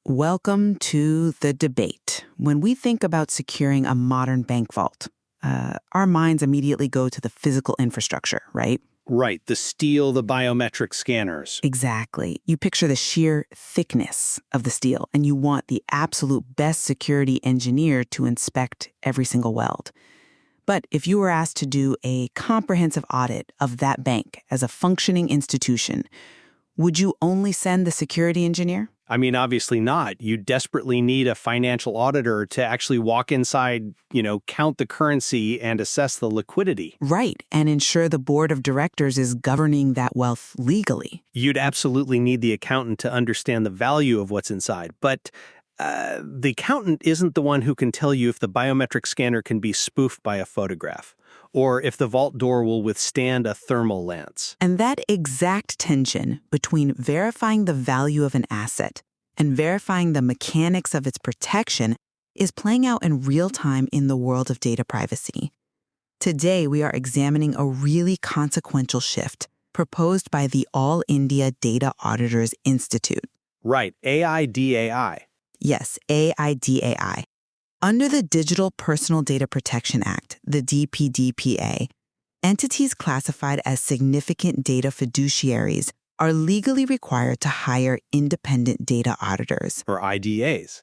Welcome to the debate. When we think about securing a modern bank vault, our minds immediately go to the physical infrastructure, right? Right, the steel, the biometric scanners. Exactly. You picture the sheer thickness of the steel, and you want the absolute best security engineer to inspect every single weld. But if you were asked to do a comprehensive audit of that bank as a functioning institution, would you only send the security engineer? I mean, obviously not. You desperately need a financial auditor to actually walk inside, count the currency and assess the liquidity. Right, and ensure the board of directors is governing that wealth legally. You'd absolutely need the accountant to understand the value of what's inside. But the accountant isn't the one who can tell you if the biometric scanner can be spoofed by a photograph, or if the vault door will withstand a thermal lance. And that exact tension between verifying the value of an asset and verifying the mechanics of its protection is playing out in real time in the world of data privacy. Today, we are examining a really consequential shift proposed by the All India Data Auditors Institute. Right, AIDAI. Yes, AIDAI. Under the Digital Personal Data Protection Act, the DPDPA, entities classified as significant data fiduciaries are legally required to hire independent data auditors, or IDAs.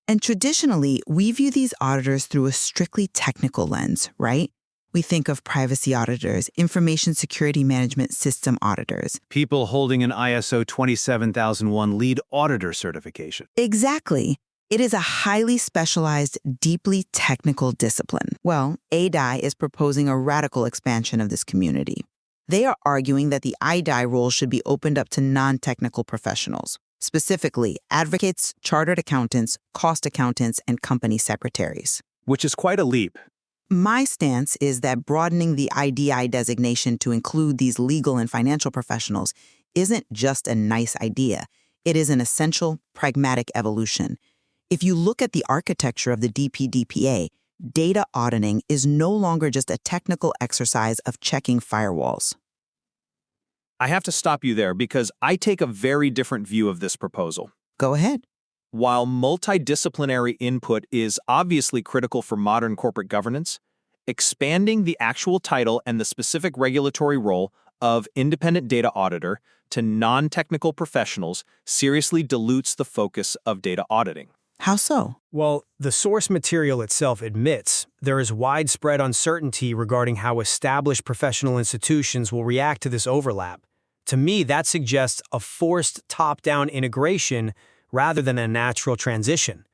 And traditionally, we view these auditors through a strictly technical lens, right? We think of privacy auditors, information security management system auditors. People holding an ISO 27001 lead auditor certification. Exactly. It is a highly specialized, deeply technical discipline. Well, AIDAI is proposing a radical expansion of this community. They are arguing that the IDAI role should be opened up to non-technical professionals, specifically advocates, chartered accountants, cost accountants, and company secretaries. Which is quite a leap. My stance is that broadening the IDAI designation to include these legal and financial professionals isn't just a nice idea. It is an essential, pragmatic evolution. If you look at the architecture of the DPDPA, data auditing is no longer just a technical exercise of checking firewalls. I have to stop you there because I take a very different view of this proposal. Go ahead. While multidisciplinary input is obviously critical for modern corporate governance, expanding the actual title and the specific regulatory role of independent data auditor to non-technical professionals seriously dilutes the focus of data auditing. How so? Well, the source material itself admits there is widespread uncertainty regarding how established professional institutions will react to this overlap. To me, that suggests a forced top-down integration rather than a natural transition.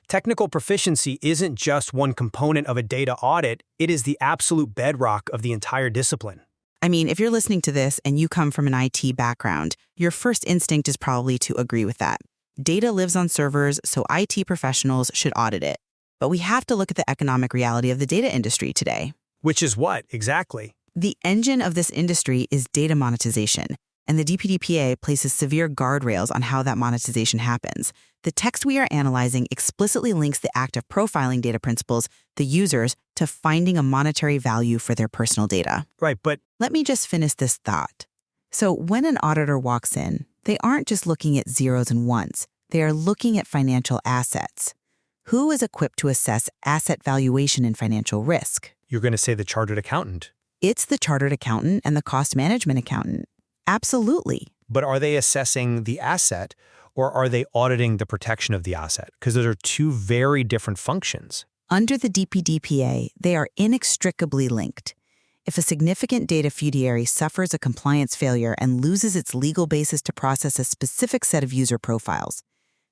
Technical proficiency isn't just one component of a data audit, it is the absolute bedrock of the entire discipline. I mean, if you're listening to this and you come from an IT background, your first instinct is probably to agree with that. Data lives on servers, so IT professionals should audit it. But we have to look at the economic reality of the data industry today. Which is what, exactly? The engine of this industry is data monetization, and the DPDPA places severe guardrails on how that monetization happens. The text we are analyzing explicitly links the act of profiling data principals, the users, to finding a monetary value for their personal data. Right, but let me just finish this thought. So when an auditor walks in, they aren't just looking at zeros and ones. They are looking at financial assets. Who is equipped to assess asset valuation and financial risk? you're going to say the chartered accountant. It's the chartered accountant and the cost management accountant. Absolutely. But are they assessing the asset or are they auditing the protection of the asset? Because those are two very different functions. Under the DPDPA, they are inextricably linked. If a significant data fiduciary suffers a compliance failure and loses its legal basis to process a specific set of user profiles,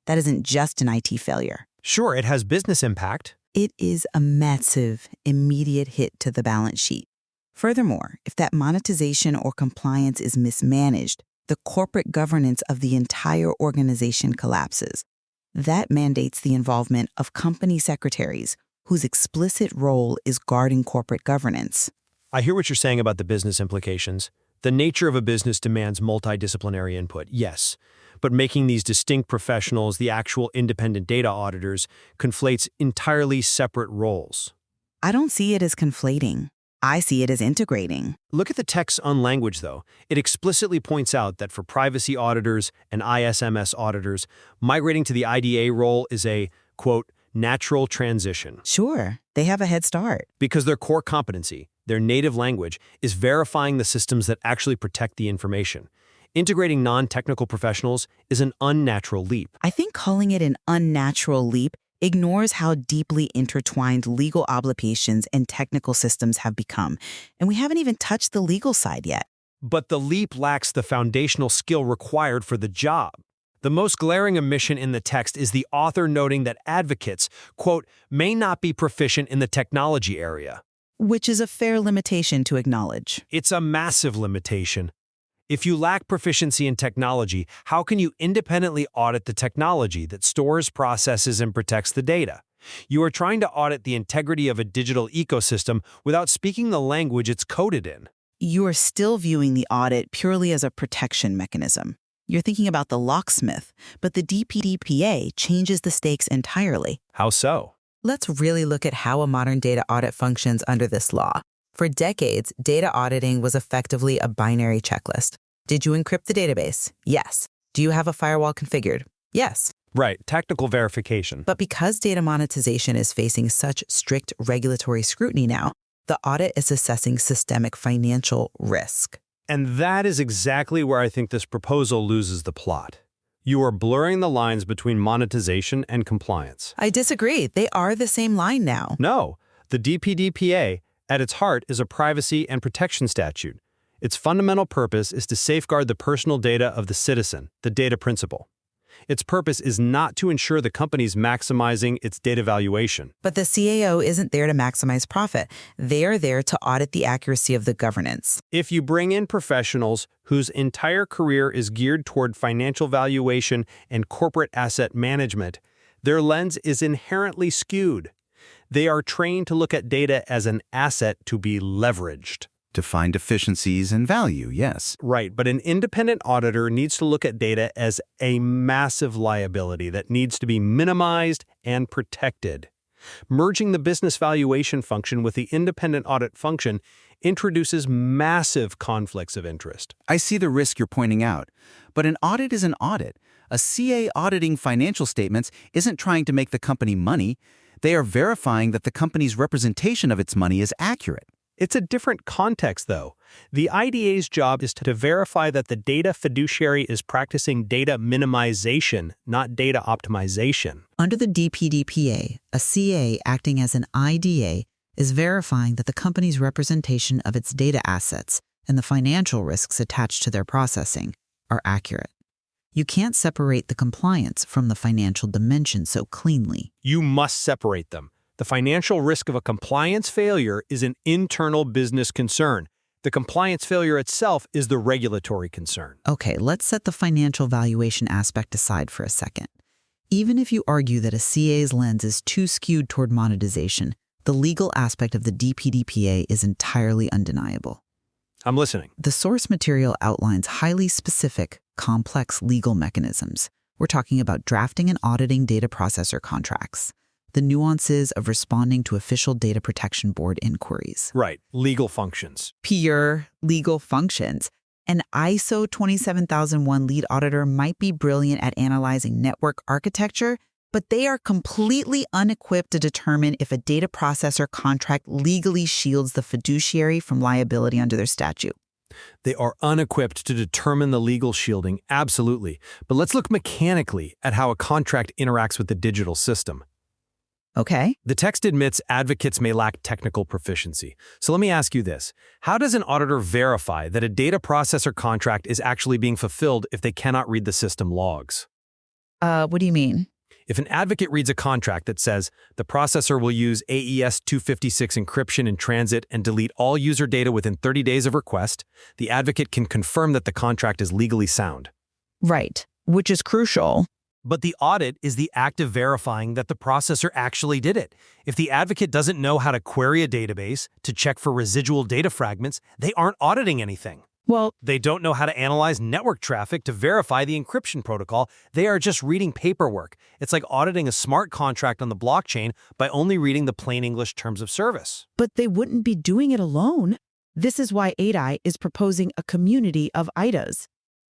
that isn't just an IT failure. Sure, it has business impact. It is a massive, immediate hit to the balance sheet. Furthermore, if that monetization or compliance is mismanaged, the corporate governance of the entire organization collapses. That mandates the involvement of company secretaries, whose explicit role is guarding corporate governance. I hear what you're saying about the business implications. The nature of a business demands multidisciplinary input, yes. But making these distinct professionals the actual independent data auditors conflates entirely separate roles. I don't see it as conflating. I see it as integrating. Look at the text on language, though. It explicitly points out that for privacy auditors and ISMS auditors, migrating to the IDA role is a, quote, natural transition. Sure, they have a head start. Because their core competency, their native language, is verifying the systems that actually protect the information. Integrating non-technical professionals is an unnatural leap. I think calling it an unnatural leap ignores how deeply intertwined legal obligations and technical systems have become, and we haven't even touched the legal side yet. But the leap lacks the foundational skill required for the job. The most glaring omission in the text is the author noting that advocates, quote, may not be proficient in the technology area. Which is a fair limitation to acknowledge. It's a massive limitation. If you lack proficiency in technology, how can you independently audit the technology that stores, processes, and protects the data? You are trying to audit the integrity of a digital ecosystem without speaking the language it's coded in. You are still viewing the audit purely as a protection mechanism. You're thinking about the locksmith, but the DPDPA changes the stakes entirely. How so? Let's really look at how a modern data audit functions under this law. For decades, data auditing was effectively a binary checklist. Did you encrypt the database? Yes. Do you have a firewall configured? Yes. Right, technical verification. But because data monetization is facing such strict regulatory scrutiny now, the audit is assessing systemic financial risk. And that is exactly where I think this proposal loses the plot. You are blurring the lines between monetization and compliance. I disagree. They are the same line now. No, the DPDPA, at its heart, is a privacy and protection statute. Its fundamental purpose is to safeguard the personal data of the citizen, the data principle. Its purpose is not to ensure the company's maximizing its data valuation. But the CAO isn't there to maximize profit. They are there to audit the accuracy of the governance. If you bring in professionals whose entire career is geared toward financial valuation and corporate asset management, their lens is inherently skewed. They are trained to look at data as an asset to be leveraged. To find deficiencies and value, yes. Right, but an independent auditor needs to look at data as a massive liability that needs to be minimized and protected. Merging the business valuation function with the independent audit function introduces massive conflicts of interest. I see the risk you're pointing out, but an audit is an audit. A CA auditing financial statements isn't trying to make the company money. They are verifying that the company's representation of its money is accurate. It's a different context, though. The IDA's job is to verify that the data fiduciary is practicing data minimization, not data optimization. Under the DPDPA, a CA acting as an IDA is verifying that the company's representation of its data assets and the financial risks attached to their processing are accurate. You can't separate the compliance from the financial dimension so cleanly. You must separate them. The financial risk of a compliance failure is an internal business concern. The compliance failure itself is the regulatory concern. Okay, let's set the financial valuation aspect aside for a second. Even if you argue that a CA's lens is too skewed toward monetization, the legal aspect of the DPDPA is entirely undeniable. I'm listening. The source material outlines highly specific, complex legal mechanisms. We're talking about drafting and auditing data processor contracts, the nuances of responding to official data protection board inquiries. Right, legal functions. Pure legal functions. An ISO 27001 lead auditor might be brilliant at analyzing network architecture, but they are completely unequipped to determine if a data processor contract legally shields the fiduciary from liability under their statute. They are unequipped to determine the legal shielding, absolutely. But let's look mechanically at how a contract interacts with the digital system. Okay. The text admits advocates may lack technical proficiency. So let me ask you this. How does an auditor verify that a data processor contract is actually being fulfilled if they cannot read the system logs? What do you mean? If an advocate reads a contract that says the processor will use AES 256 encryption in transit and delete all user data within 30 days of request, the advocate can confirm that the contract is legally sound. Right, which is crucial. But the audit is the act of verifying that the processor actually did it. If the advocate doesn't know how to query a database to check for residual data fragments, they aren't auditing anything. Well, They don't know how to analyze network traffic to verify the encryption protocol. They are just reading paperwork. It's like auditing a smart contract on the blockchain by only reading the plain English terms of service. but they wouldn't be doing it alone. This is why ADI is proposing a community of IDAs.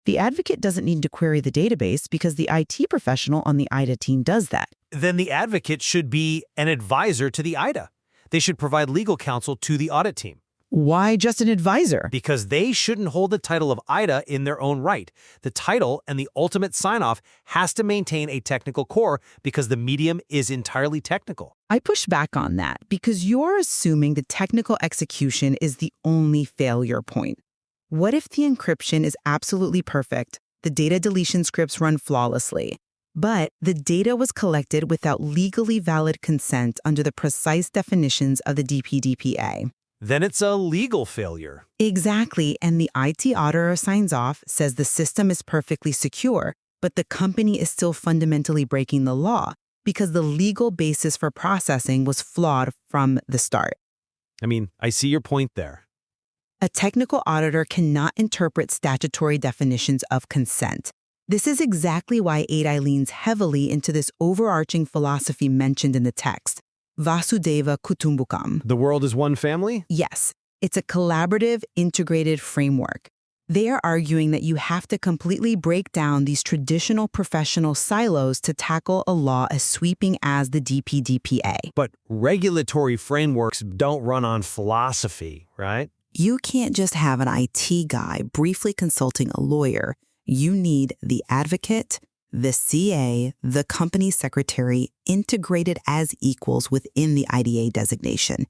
The advocate doesn't need to query the database because the IT professional on the IDA team does that. Then the advocate should be an advisor to the IDA. They should provide legal counsel to the audit team. Why just an advisor? Because they shouldn't hold the title of IDA in their own right. The title and the ultimate sign-off has to maintain a technical core because the medium is entirely technical. I push back on that because you're assuming the technical execution is the only failure point. What if the encryption is absolutely perfect, the data deletion scripts run flawlessly, but the data was collected without legally valid consent under the precise definitions of the DPDPA? Then it's a legal failure. Exactly, and the IT auditor signs off, says the system is perfectly secure, but the company is still fundamentally breaking the law because the legal basis for processing was flawed from the start. I see your point there. A technical auditor cannot interpret statutory definitions of consent. This is exactly why ADI leans heavily into this overarching philosophy mentioned in the text, Vasudeva Kutumbakam. The world is one family? Yes, it's a collaborative, integrated framework. They are arguing that you have to completely break down these traditional professional silos to tackle a law as sweeping as the DPDPA. But regulatory frameworks don't run on philosophy, right? You can't just have an IT guy briefly consulting a lawyer. You need the advocate, the CA, the company secretary, integrated as equals within the IDA designation.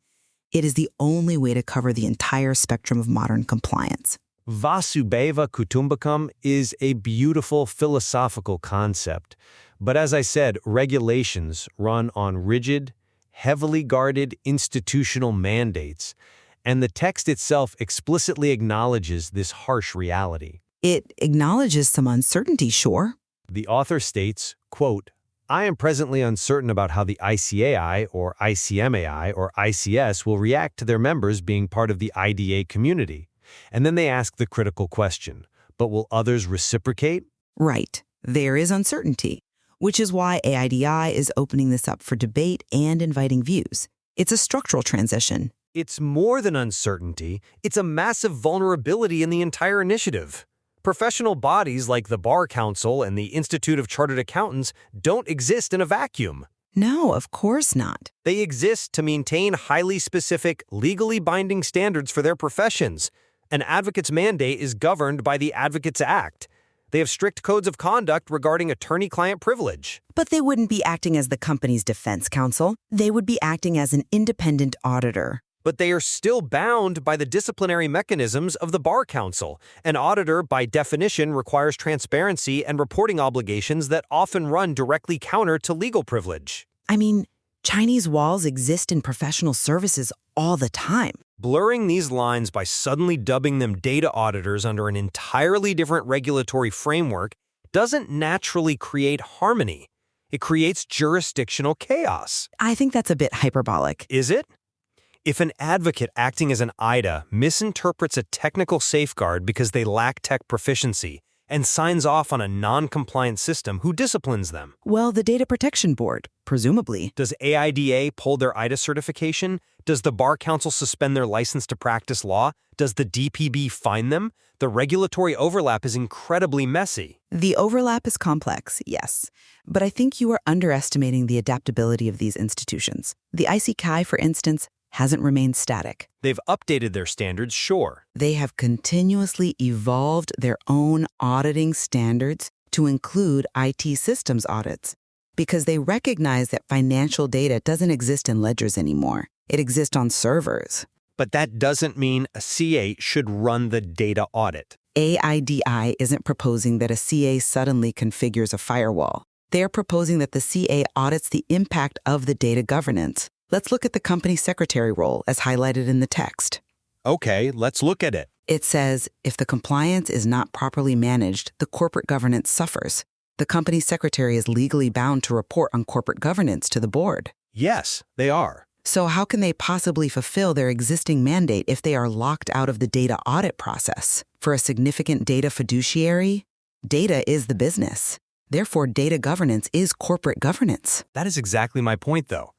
It is the only way to cover the entire spectrum of modern compliance. Vasudeva Kutumbakam is a beautiful philosophical concept. But as I said, regulations run on rigid, heavily guarded institutional mandates, and the text itself explicitly acknowledges this harsh reality. It acknowledges some uncertainty, sure. The author states, quote, I am presently uncertain about how the ICAI or ICMAI or ICS will react to their members being part of the IDA community. And then they ask the critical question, but will others reciprocate? Right. There is uncertainty, which is why AIDI is opening this up for debate and inviting views. It's a structural transition. It's more than uncertainty. It's a massive vulnerability in the entire initiative. Professional bodies like the Bar Council and the Institute of Chartered Accountants don't exist in a vacuum. No, of course not. They exist to maintain highly specific, legally binding standards for their professions. An advocate's mandate is governed by the Advocates Act. They have strict codes of conduct regarding attorney-client privilege. But they wouldn't be acting as the company's defense counsel. They would be acting as an independent auditor. But they are still bound by the disciplinary mechanisms of the Bar Council. An auditor, by definition, requires transparency and reporting obligations that often run directly counter to legal privilege. Chinese walls exist in professional services all the time. Blurring these lines by suddenly dubbing them data auditors under an entirely different regulatory framework doesn't naturally create harmony. It creates jurisdictional chaos. I think that's a bit hyperbolic. Is it? If an advocate acting as an IDA misinterprets a technical safeguard because they lack tech proficiency and signs off on a non-compliant system, who disciplines them? Well, the Data Protection Board, presumably. Does AIDA pull their IDA certification? Does the Bar Council suspend their license to practice law? Does the DPB fine them? The regulatory overlap is incredibly messy. The overlap is complex, yes. But I think you are underestimating the adaptability of these institutions. The ICAI, for instance, hasn't remained static. They've updated their standards, sure. They have continuously evolved their own auditing standards to include IT systems audits because they recognize that financial data doesn't exist in ledgers anymore. It exists on servers. But that doesn't mean a CA should run the data audit. AIDI isn't proposing that a CA suddenly configures a firewall. They're proposing that the CA audits the impact of the data governance. Let's look at the company secretary role as highlighted in the text. Okay, let's look at it. It says, if the compliance is not properly managed, the corporate governance suffers. The company secretary is legally bound to report on corporate governance to the board. Yes, they are. So how can they possibly fulfill their existing mandate if they are locked out of the data audit process? For a significant data fiduciary, data is the business. Therefore, data governance is corporate governance. That is exactly my point, though.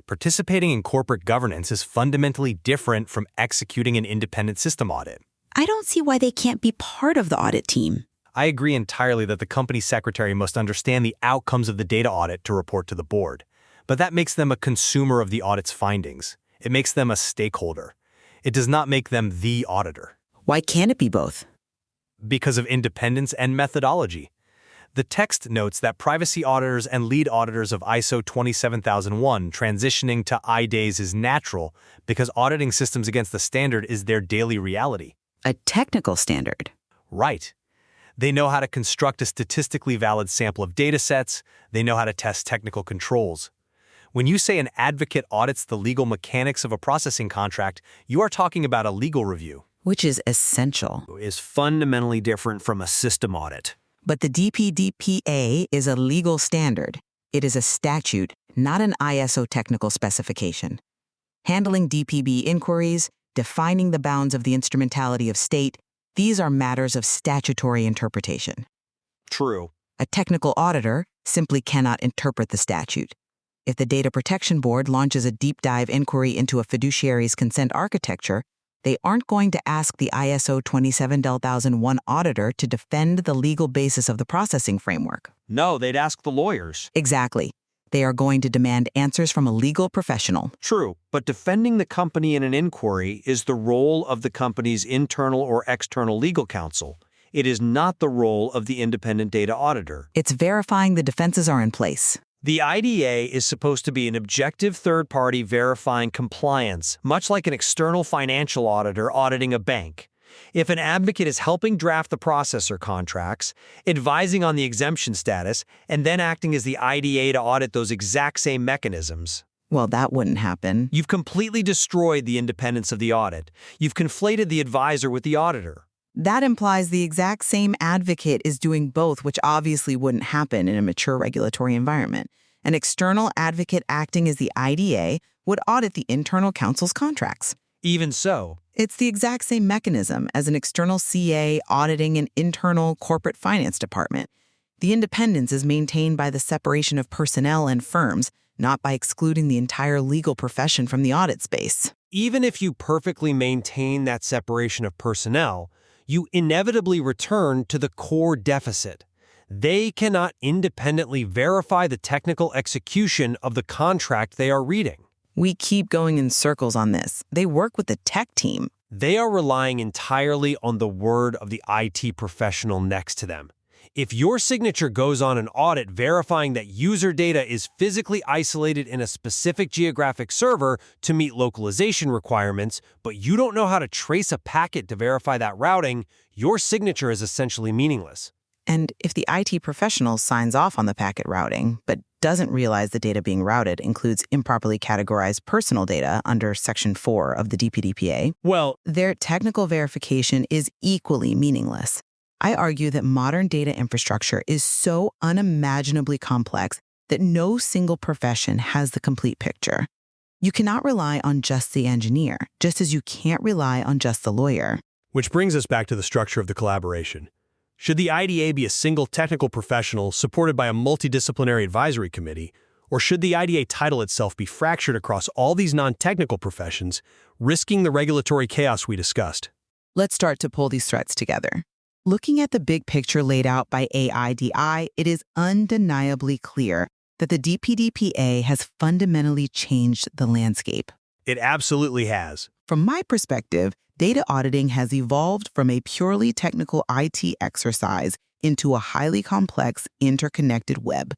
Participating in corporate governance is fundamentally different from executing an independent system audit. I don't see why they can't be part of the audit team. I agree entirely that the company secretary must understand the outcomes of the data audit to report to the board. But that makes them a consumer of the audit's findings. It makes them a stakeholder. It does not make them the auditor. Why can't it be both? Because of independence and methodology. The text notes that privacy auditors and lead auditors of ISO 27001 transitioning to IDAys is natural because auditing systems against the standard is their daily reality. A technical standard. Right. They know how to construct a statistically valid sample of data sets. They know how to test technical controls. When you say an advocate audits the legal mechanics of a processing contract, you are talking about a legal review. Which is essential. Is fundamentally different from a system audit. But the DPDPA is a legal standard. It is a statute, not an ISO technical specification. Handling DPB inquiries, defining the bounds of the instrumentality of state, these are matters of statutory interpretation. True. A technical auditor simply cannot interpret the statute. If the Data Protection Board launches a deep dive inquiry into a fiduciary's consent architecture, they aren't going to ask the ISO 27001 auditor to defend the legal basis of the processing framework. No, they'd ask the lawyers. Exactly. They are going to demand answers from a legal professional. True, but defending the company in an inquiry is the role of the company's internal or external legal counsel. It is not the role of the independent data auditor. It's verifying the defenses are in place. The IDA is supposed to be an objective third party verifying compliance, much like an external financial auditor auditing a bank. If an advocate is helping draft the processor contracts, advising on the exemption status, and then acting as the IDA to audit those exact same mechanisms, Well, that wouldn't happen. you've completely destroyed the independence of the audit. You've conflated the advisor with the auditor. That implies the exact same advocate is doing both, which obviously wouldn't happen in a mature regulatory environment. An external advocate acting as the IDA would audit the internal counsel's contracts. Even so, It's the exact same mechanism as an external CA auditing an internal corporate finance department. The independence is maintained by the separation of personnel and firms, not by excluding the entire legal profession from the audit space. even if you perfectly maintain that separation of personnel, you inevitably return to the core deficit. They cannot independently verify the technical execution of the contract they are reading. We keep going in circles on this. They work with the tech team. They are relying entirely on the word of the IT professional next to them. If your signature goes on an audit verifying that user data is physically isolated in a specific geographic server to meet localization requirements, but you don't know how to trace a packet to verify that routing, your signature is essentially meaningless. And if the IT professional signs off on the packet routing, but doesn't realize the data being routed includes improperly categorized personal data under Section 4 of the DPDPA, Well, their technical verification is equally meaningless. I argue that modern data infrastructure is so unimaginably complex that no single profession has the complete picture. You cannot rely on just the engineer, just as you can't rely on just the lawyer. Which brings us back to the structure of the collaboration. Should the IDA be a single technical professional supported by a multidisciplinary advisory committee, or should the IDA title itself be fractured across all these non-technical professions, risking the regulatory chaos we discussed? Let's start to pull these threads together. Looking at the big picture laid out by AIDI, it is undeniably clear that the DPDPA has fundamentally changed the landscape. It absolutely has. From my perspective, data auditing has evolved from a purely technical IT exercise into a highly complex, interconnected web.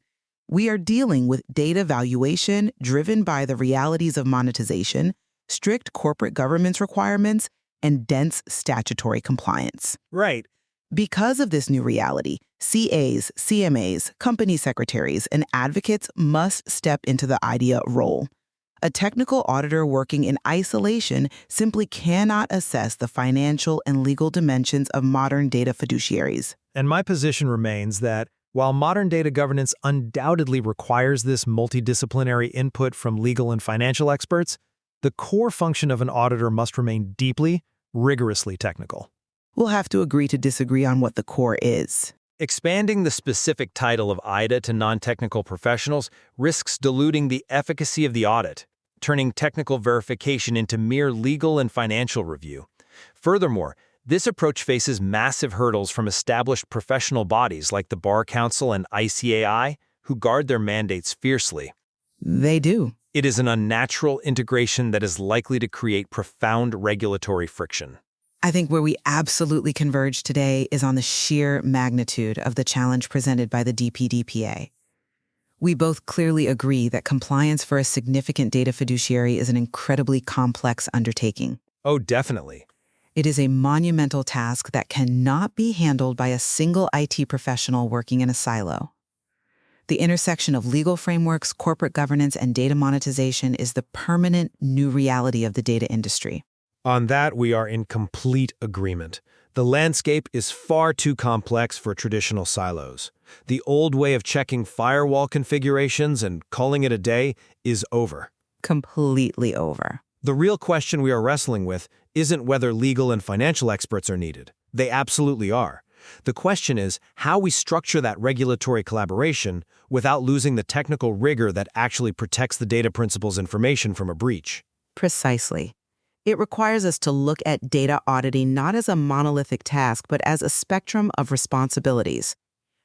We are dealing with data valuation driven by the realities of monetization, strict corporate governance requirements, and dense statutory compliance. Right. Because of this new reality, CAs, CMAs, company secretaries, and advocates must step into the IDEA role. A technical auditor working in isolation simply cannot assess the financial and legal dimensions of modern data fiduciaries. And my position remains that While modern data governance undoubtedly requires this multidisciplinary input from legal and financial experts, the core function of an auditor must remain deeply, rigorously technical. We'll have to agree to disagree on what the core is. Expanding the specific title of IDA to non-technical professionals risks diluting the efficacy of the audit, turning technical verification into mere legal and financial review. Furthermore, this approach faces massive hurdles from established professional bodies like the Bar Council and ICAI, who guard their mandates fiercely. They do. It is an unnatural integration that is likely to create profound regulatory friction. I think where we absolutely converge today is on the sheer magnitude of the challenge presented by the DPDPA. We both clearly agree that compliance for a significant data fiduciary is an incredibly complex undertaking. Oh, definitely. It is a monumental task that cannot be handled by a single IT professional working in a silo. The intersection of legal frameworks, corporate governance, and data monetization is the permanent new reality of the data industry. On that, we are in complete agreement. The landscape is far too complex for traditional silos. The old way of checking firewall configurations and calling it a day is over. Completely over. The real question we are wrestling with isn't whether legal and financial experts are needed. They absolutely are. The question is how we structure that regulatory collaboration without losing the technical rigor that actually protects the data principles information from a breach. Precisely. It requires us to look at data auditing not as a monolithic task, but as a spectrum of responsibilities.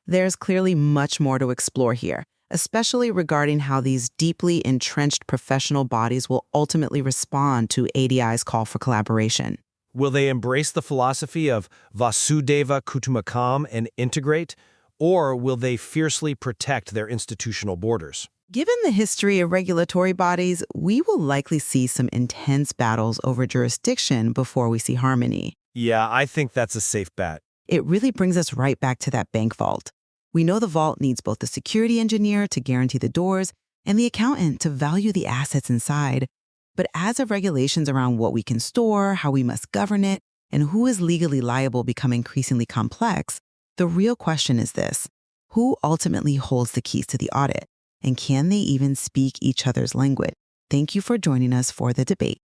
There's clearly much more to explore here, especially regarding how these deeply entrenched professional bodies will ultimately respond to ADI's call for collaboration. Will they embrace the philosophy of Vasudeva Kutumbakam and integrate, or will they fiercely protect their institutional borders? Given the history of regulatory bodies, we will likely see some intense battles over jurisdiction before we see harmony. Yeah, I think that's a safe bet. It really brings us right back to that bank vault. We know the vault needs both the security engineer to guarantee the doors and the accountant to value the assets inside. But as the regulations around what we can store, how we must govern it, and who is legally liable become increasingly complex, the real question is this: who ultimately holds the keys to the audit? And can they even speak each other's language? Thank you for joining us for the debate.